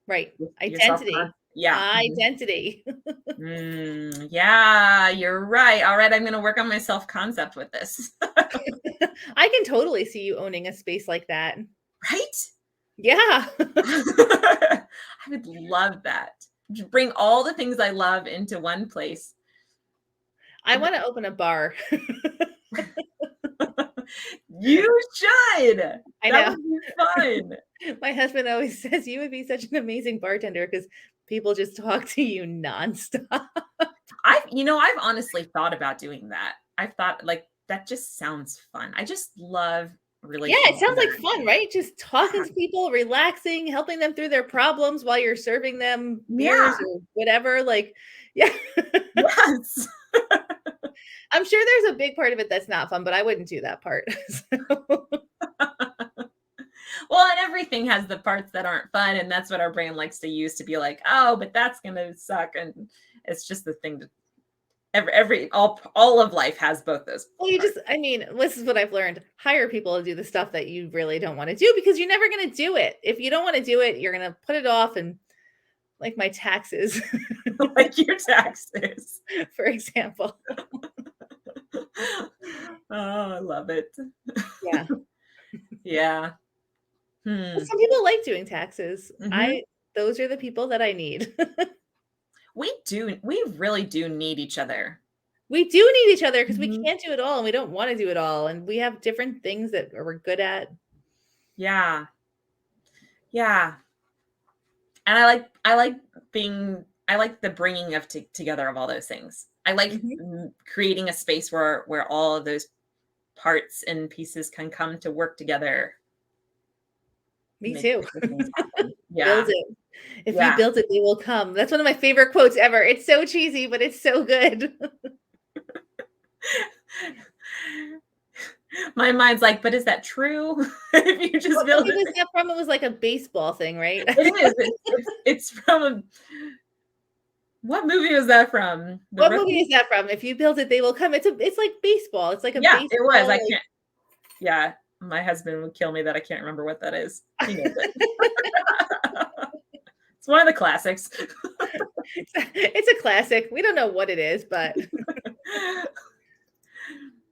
Right. Your self-concept. Identity. Yeah. Mhm. Identity. Yeah, you're right. All right, I'm gonna work on my self-concept with this. I can totally see you owning a space like that. Right? Yeah. I would love that. Just bring all the things I love into one place. I wanna open a bar. You should. I That know. would be fun. My husband always says, "You would be such an amazing bartender because people just talk to you nonstop." I've honestly thought about doing that. I've thought like that just sounds fun. I just love Yeah, it relational sounds like fun, interaction. right? Just talking to people, relaxing, helping them through their problems while you're serving them beers Yeah. or whatever, like yeah. Yes. I'm sure there's a big part of it that's not fun, but I wouldn't do that part. So Well, and everything has the parts that aren't fun, and that's what our brain likes to use to be like, "Oh, but that's gonna suck," and it's just the thing to all of life has both those well, you parts. just I mean, this is what I've learned. Hire people to do the stuff that you really don't wanna do because you're never gonna do it. If you don't wanna do it, you're gonna put it off and like my taxes, Like your taxes. for example. Oh, I love it. Yeah. Yeah. But Hmm. some people like doing taxes. Mhm. I those are the people that I need. We really do need each other. We do need each other because we Mhm. can't do it all and we don't wanna do it all, and we have different things that we're good at. Yeah. Yeah. And I like the bringing of together of all those things. I like Mhm. creating a space where all of those parts and pieces can come to work together, Me make too. good things happen. Build Yeah. it. If you Yeah. build it, they will come. That's one of my favorite quotes ever. It's so cheesy, but it's so good. My mind's like, but is that true? If you just What build movie was it. that from? It was like a baseball thing, right? It is. It's from what movie was that from? The What movie Rookie? is that from? If you build it, they will come. It's like baseball. It's like a Yeah, it was. baseball, I can't. Yeah, my husband would kill me that I can't remember what that is. He knows it. like It's one of the classics. it's a classic. We don't know what it is, but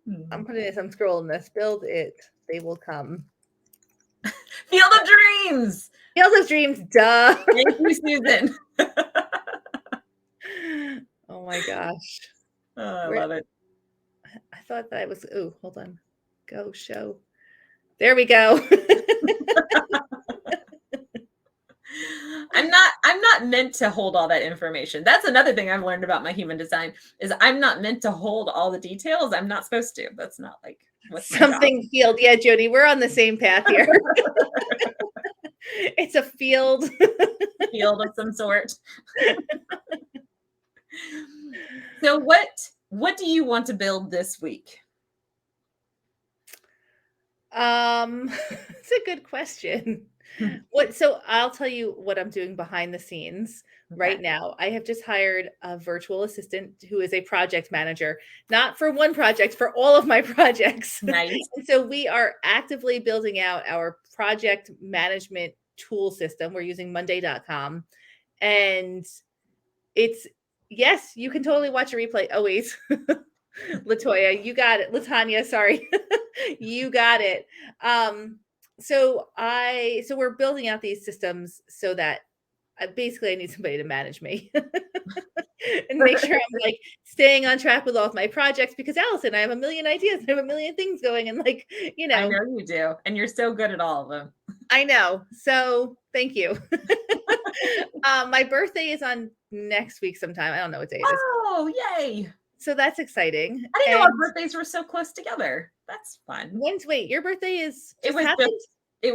Hmm. I'm putting this, I'm scrolling this. Build it, they will come. Field of Dreams. Field of Dreams, duh. Thank you, Susan. Oh my gosh. Oh, I Where love it. I thought that I was, oh, hold on. Go show. There we go. I'm not meant to hold all that information. That's another thing I've learned about my human design is I'm not meant to hold all the details. I'm not supposed to. That's not like what's my job. Something field. Yeah, Jody, we're on the same path here. It's a field. Field of some sort. So what do you want to build this week? It's a good question. So I'll tell you what I'm doing behind the scenes right now. I have just hired a virtual assistant who is a project manager, not for one project, for all of my projects. Nice. And so we are actively building out our project management tool system. We're using monday.com. And it's, yes, you can totally watch a replay. Oh, wait. Latoya, you got it. Latanya, sorry. You got it. So we're building out these systems so that basically I need somebody to manage me and make sure I'm like staying on track with all of my projects, because Allison, I have a million ideas. I have a million things going, and like, I know you do. And you're so good at all of them. I know. So thank you. My birthday is on next week sometime. I don't know what day it is. Oh, yay. So that's exciting. I didn't know our birthdays were so close together. That's fun. Wait, your birthday is it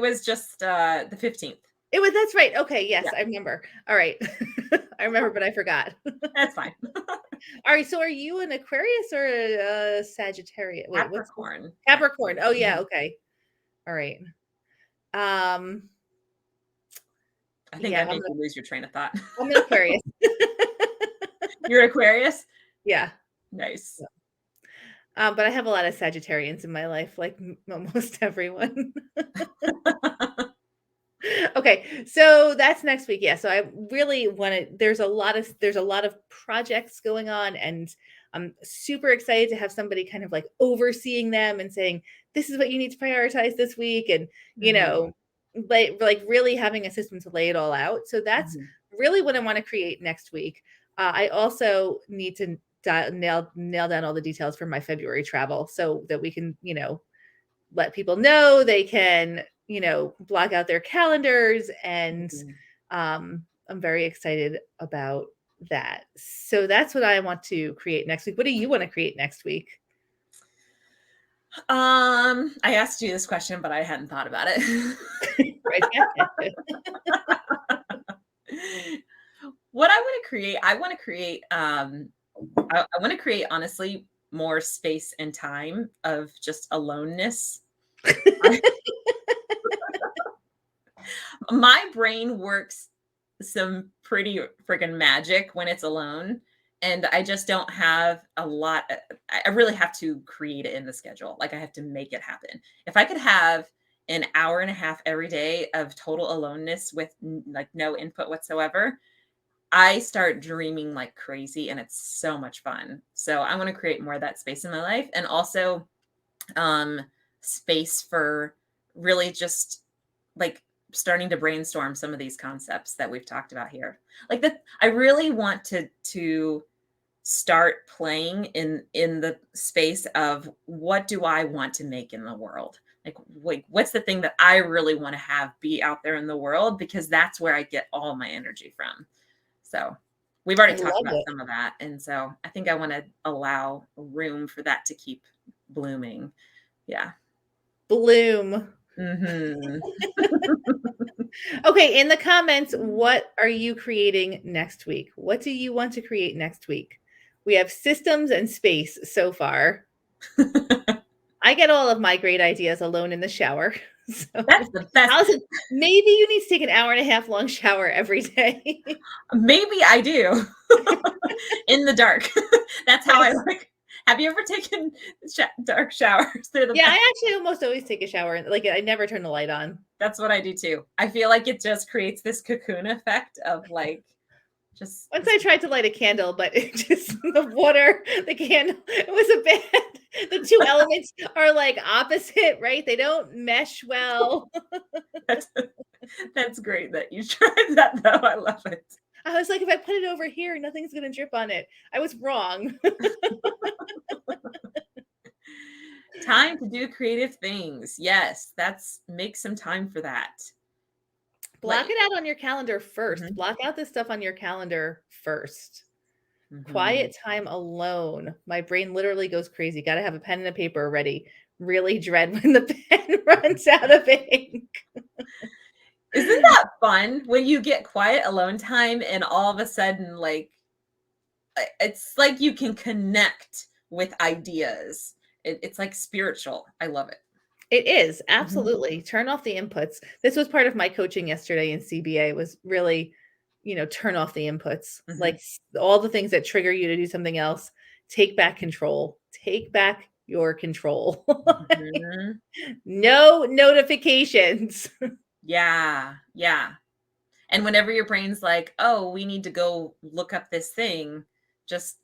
was just the 15th. That's right. Okay, yes, yeah. I remember. All right. I remember, but I forgot. That's fine. All right, so are you an Aquarius or a Sagittarius? Wait, Capricorn. Capricorn. Oh yeah, okay. All right. I think I made you lose your train of thought. I'm an Aquarius. You're Aquarius? Yeah. Nice. But I have a lot of Sagittarians in my life, like almost everyone. Okay, so that's next week. Yeah, so I really want to. There's a lot of projects going on, and I'm super excited to have somebody kind of like overseeing them and saying, "This is what you need to prioritize this week," and like really having a system to lay it all out. So that's really what I want to create next week. I also need to nail down all the details for my February travel so that we can, let people know. They can, block out their calendars, and I'm very excited about that. So that's what I want to create next week. What do you want to create next week? I asked you this question, but I hadn't thought about it. What I want to create, I want to create, honestly, more space and time of just aloneness. My brain works some pretty freaking magic when it's alone, and I just don't have a lot. I really have to create it in the schedule. Like I have to make it happen. If I could have an hour and a half every day of total aloneness with like no input whatsoever, I start dreaming like crazy, and it's so much fun. So I want to create more of that space in my life, and also space for really just like starting to brainstorm some of these concepts that we've talked about here. Like that, I really want to start playing in the space of what do I want to make in the world? Like what's the thing that I really want to have be out there in the world, because that's where I get all my energy from. So we've already talked about some of that. And so I think I want to allow room for that to keep blooming. Yeah. Bloom. Mm-hmm. Okay, in the comments, what are you creating next week? What do you want to create next week? We have systems and space so far. I get all of my great ideas alone in the shower. So, that's the best. Allison, maybe you need to take an hour and a half long shower every day. Maybe I do. In the dark. That's how I like. Have you ever taken dark showers? I actually almost always take a shower. Like I never turn the light on. That's what I do too. I feel like it just creates this cocoon effect of like just. Once I tried to light a candle, but it just the water, the candle, it was a bad. The two elements are like opposite, right? They don't mesh well. That's great that you tried that, though. I love it. I was like, if I put it over here, nothing's going to drip on it. I was wrong. Time to do creative things. Yes, make some time for that. Block it out on your calendar first. Mhm. Block out this stuff on your calendar first. Mhm. Quiet time alone. My brain literally goes crazy. Got to have a pen and a paper ready. Really dread when the pen runs out of ink. Isn't that fun when you get quiet alone time and all of a sudden, like, it's like you can connect with ideas. It's like spiritual. I love it. It is, Mhm. absolutely. Turn off the inputs. This was part of my coaching yesterday in CBA, was really, turn off the inputs. Mhm. Like all the things that trigger you to do something else. Take back control. Take back your control. Mhm. No notifications. Yeah, yeah. And whenever your brain's like, "Oh, we need to go look up this thing," just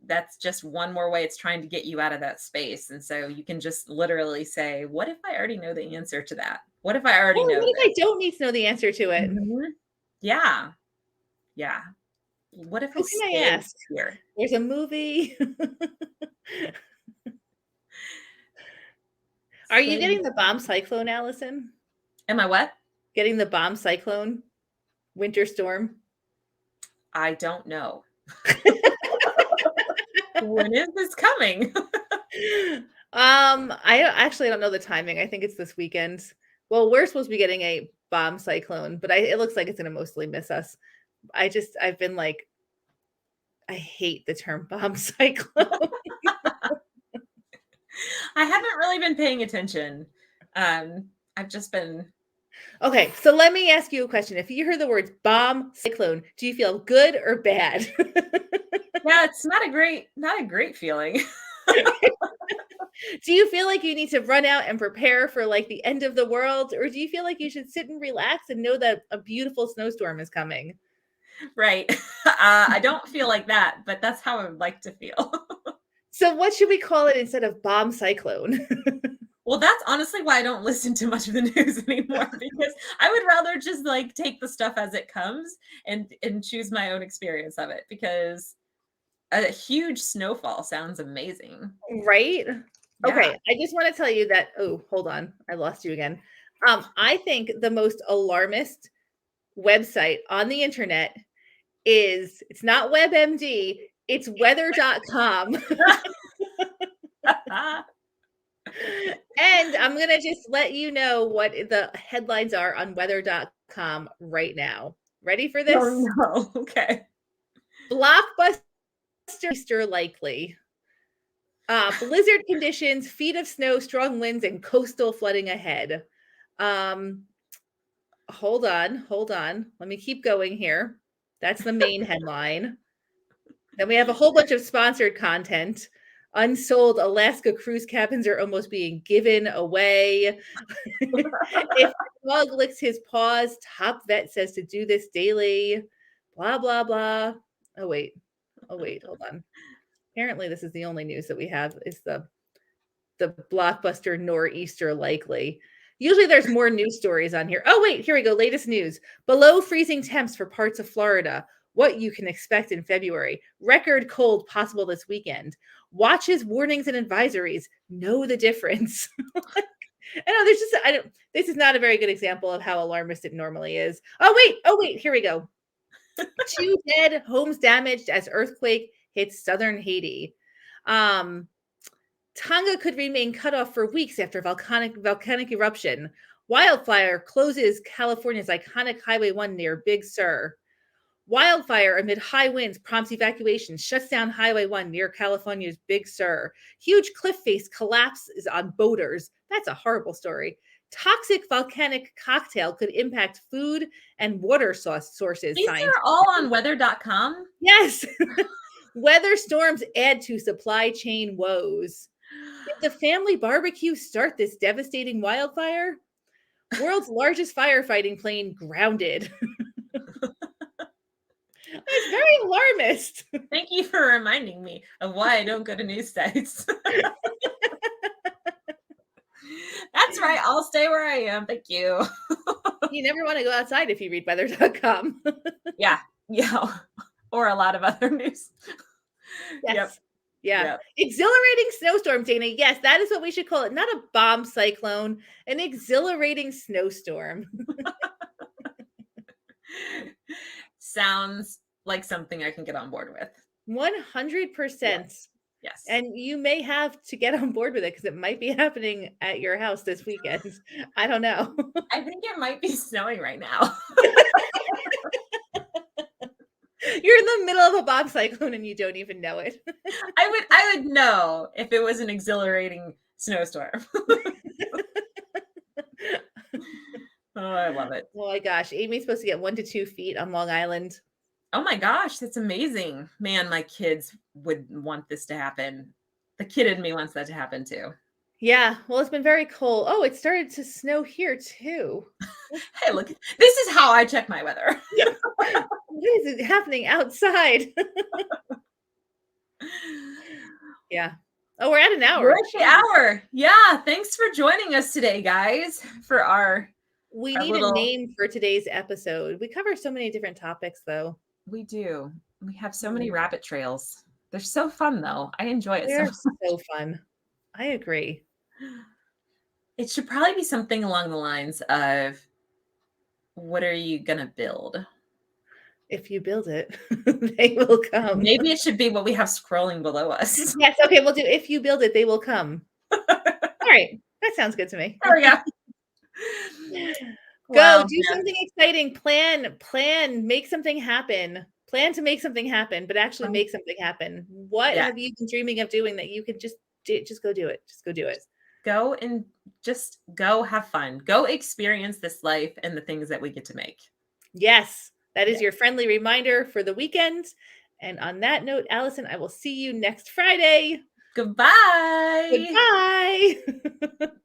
that's just one more way it's trying to get you out of that space. And so you can just literally say, "What if I already know the answer to that? What if I already Or know what if I this?" don't need to know the answer to it? Mhm. Yeah, yeah. What if I Who can I stay ask? here? There's a movie. Are you Stay getting the bomb cyclone, Allison? Am I what? Getting the bomb cyclone? Winter storm? I don't know. When is this coming? I don't know the timing. I think it's this weekend. Well, we're supposed to be getting a bomb cyclone, but it looks like it's going to mostly miss us. I've been like, I hate the term bomb cyclone. I haven't really been paying attention. I've just been Okay, so let me ask you a question. If you hear the words bomb cyclone, do you feel good or bad? Yeah, it's not a great feeling. Do you feel like you need to run out and prepare for like the end of the world? Or do you feel like you should sit and relax and know that a beautiful snowstorm is coming? Right. I don't feel like that, but that's how I would like to feel. So what should we call it instead of bomb cyclone? Well, that's honestly why I don't listen to much of the news anymore, because I would rather just like take the stuff as it comes and choose my own experience of it, because a huge snowfall sounds amazing. Right? Yeah. Okay, I just want to tell you that hold on. I lost you again. I think the most alarmist website on the internet it's not WebMD, it's weather.com. And I'm going to just let you know what the headlines are on weather.com right now. Ready for this? Oh no. Okay. Blockbuster Easter likely. Blizzard conditions, feet of snow, strong winds, and coastal flooding ahead. Hold on. Let me keep going here. That's the main headline. Then we have a whole bunch of sponsored content. Unsold Alaska cruise cabins are almost being given away. If your dog licks his paws, top vet says to do this daily. Blah, blah, blah. Oh, wait, hold on. Apparently, this is the only news that we have is the blockbuster nor'easter likely. Usually there's more news stories on here. Oh, wait, here we go. Latest news. Below freezing temps for parts of Florida. What you can expect in February. Record cold possible this weekend. Watches, warnings, and advisories. Know the difference. I know this is not a very good example of how alarmist it normally is. Oh, wait, here we go. 2 dead, homes damaged as earthquake hits southern Haiti. Tonga could remain cut off for weeks after volcanic eruption. Wildfire closes California's iconic Highway 1 near Big Sur. Wildfire amid high winds prompts evacuation, shuts down Highway 1 near California's Big Sur. Huge cliff face collapses on boaters. That's a horrible story. Toxic volcanic cocktail could impact food and water sources. These Science. are all on weather.com. Yes. Weather storms add to supply chain woes. Did the family barbecue start this devastating wildfire? World's largest firefighting plane grounded. It's very alarmist. Thank you for reminding me of why I don't go to news sites. That's right. I'll stay where I am. Thank you. You never want to go outside if you read weather.com. Yeah. Yeah. Or a lot of other news. Yes. Yep. Yeah. Yep. Exhilarating snowstorm, Dana. Yes, that is what we should call it. Not a bomb cyclone, an exhilarating snowstorm. Sounds like something I can get on board with. 100%. Yes. And you may have to get on board with it because it might be happening at your house this weekend. I don't know. I think it might be snowing right now. You're in the middle of a bomb cyclone and you don't even know it. I would know if it was an exhilarating snowstorm. Oh, I love it. Oh my gosh. Amy's supposed to get 1 to 2 feet on Long Island. Oh my gosh, that's amazing. Man, my kids would want this to happen. The kid in me wants that to happen too. Yeah. Well, it's been very cold. Oh, it started to snow here too. Hey, look, this is how I check my weather. What is happening outside? Yeah. Oh, we're at an hour. We're at the hour. Yeah. Thanks for joining us today, guys, for our We our need little... a name for today's episode. We cover so many different topics, though. We do. We have so many rabbit trails. They're so fun, though. I enjoy it so They're much. so fun. I agree. It should probably be something along the lines of, what are you going to build? If you build it, they will come. Maybe it should be what we have scrolling below us. Yes. Okay. We'll do if you build it, they will come. All right. That sounds good to me. There we go. Go Wow, do something exciting. Plan, make something happen. Plan to make something happen, but actually make something happen. What have you been dreaming of doing that you can just go do it? Just go do it. Go and just go have fun. Go experience this life and the things that we get to make. Yes, that is your friendly reminder for the weekend. And on that note, Allison, I will see you next Friday. Goodbye. Goodbye.